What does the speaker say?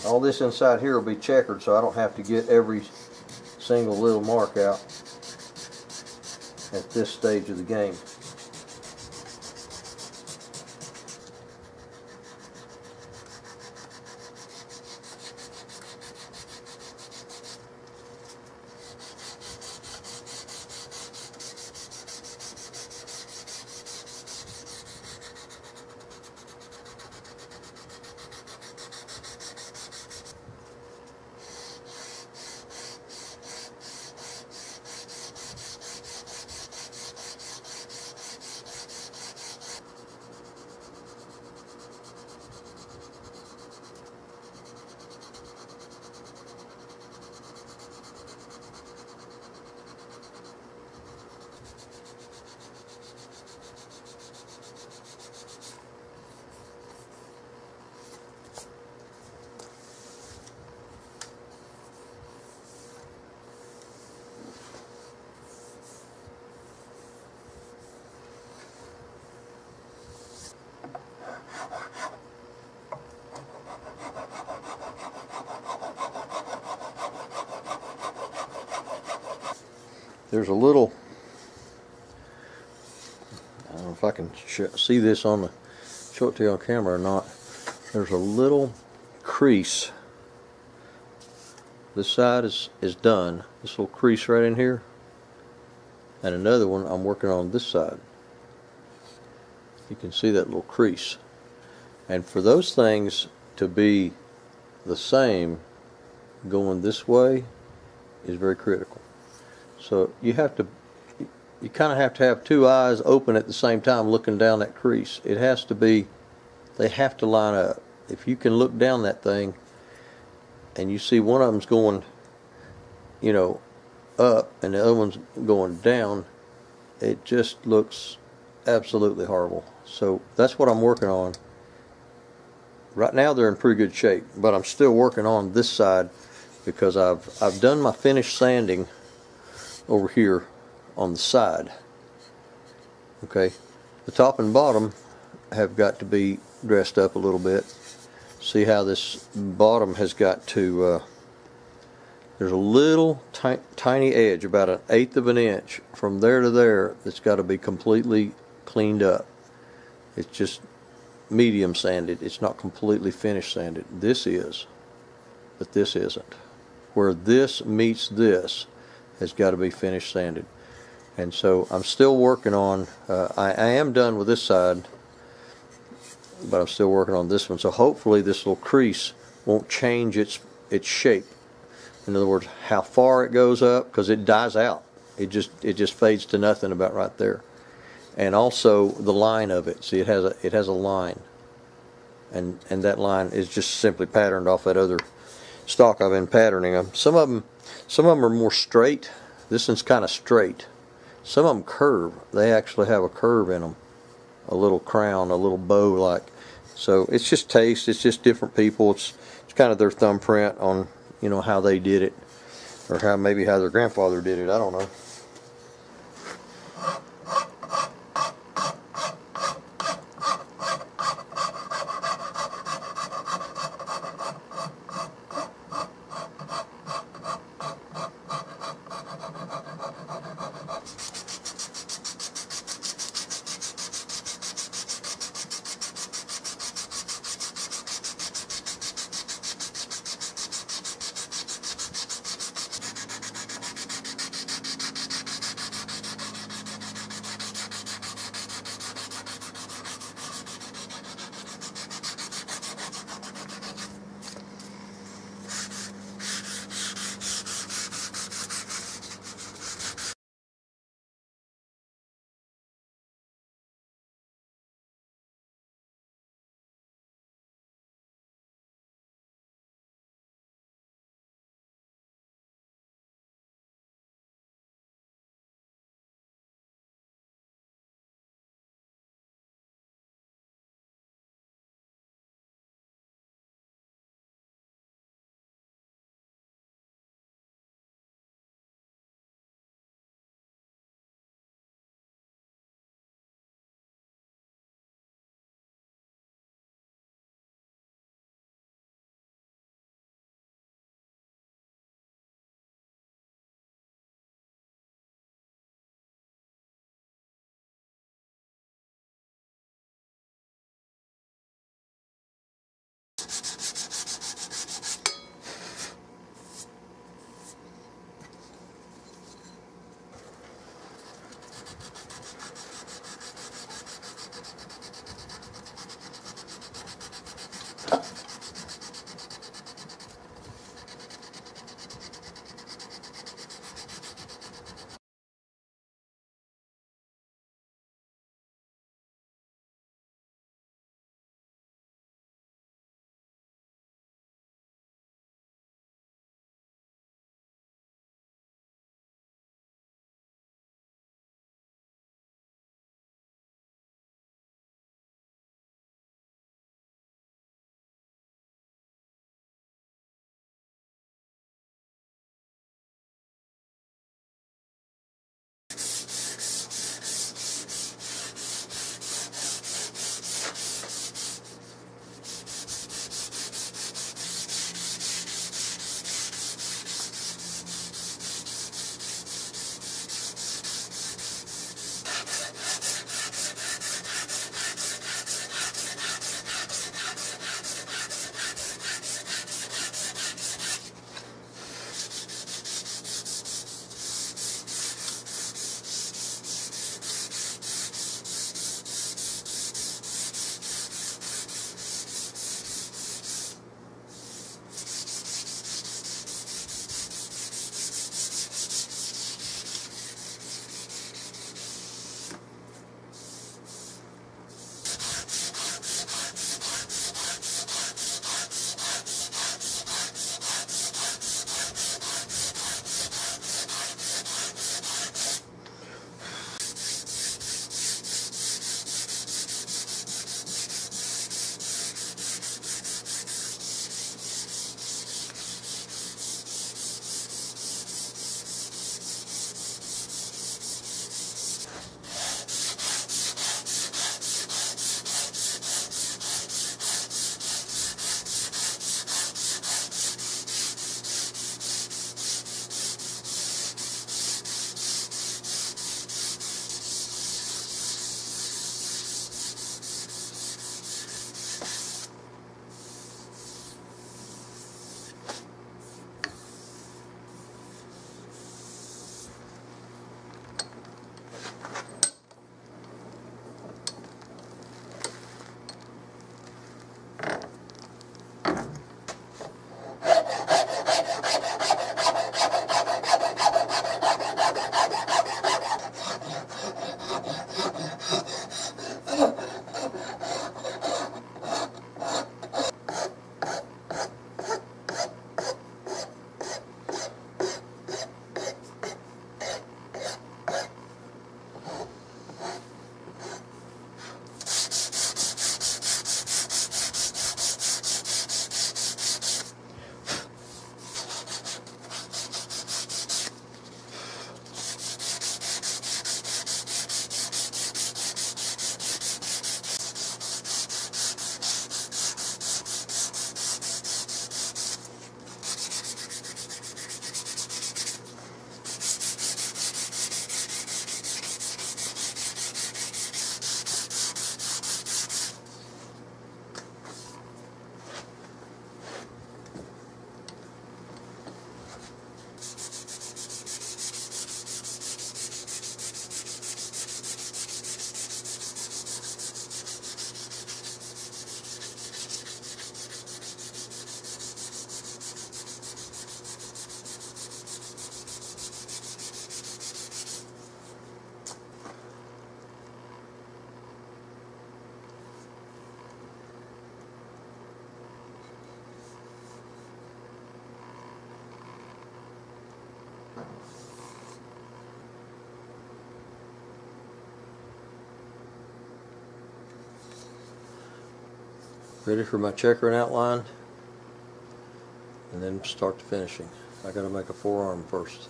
All this inside here will be checkered, so I don't have to get every single little mark out at this stage of the game. There's a little, I don't know if I can see this on the show it to you on camera or not. There's a little crease. This side is done. This little crease right in here, and another one I'm working on this side. You can see that little crease, and for those things to be the same going this way is very critical. So you kind of have to have two eyes open at the same time looking down that crease. It has to be, they have to line up. If you can look down that thing and you see one of them's going, you know, up and the other one's going down, it just looks absolutely horrible. So that's what I'm working on. Right now they're in pretty good shape, but I'm still working on this side because I've done my finish sanding over here on the side. Okay, the top and bottom have got to be dressed up a little bit. See how this bottom has got to, there's a little tiny edge, about 1/8 of an inch from there to there, that's got to be completely cleaned up. It's just medium sanded. It's not completely finish sanded. This is, but this isn't. Where this meets this has got to be finished sanded. And so I'm still working on, I am done with this side, but I'm still working on this one. So hopefully this little crease won't change its shape. In other words, how far it goes up, because it dies out. It just fades to nothing about right there. And also the line of it. See, it has a line, and that line is just simply patterned off that other stock I've been patterning them. Some of them are more straight. This one's kind of straight. Some of them curve. They actually have a curve in them, a little crown, a little bow like. So it's just taste. It's just different people. It's kind of their thumbprint on, you know, how they did it, or maybe how their grandfather did it. I don't know. Ready for my checkering outline, and then start the finishing. I got to make a forearm first.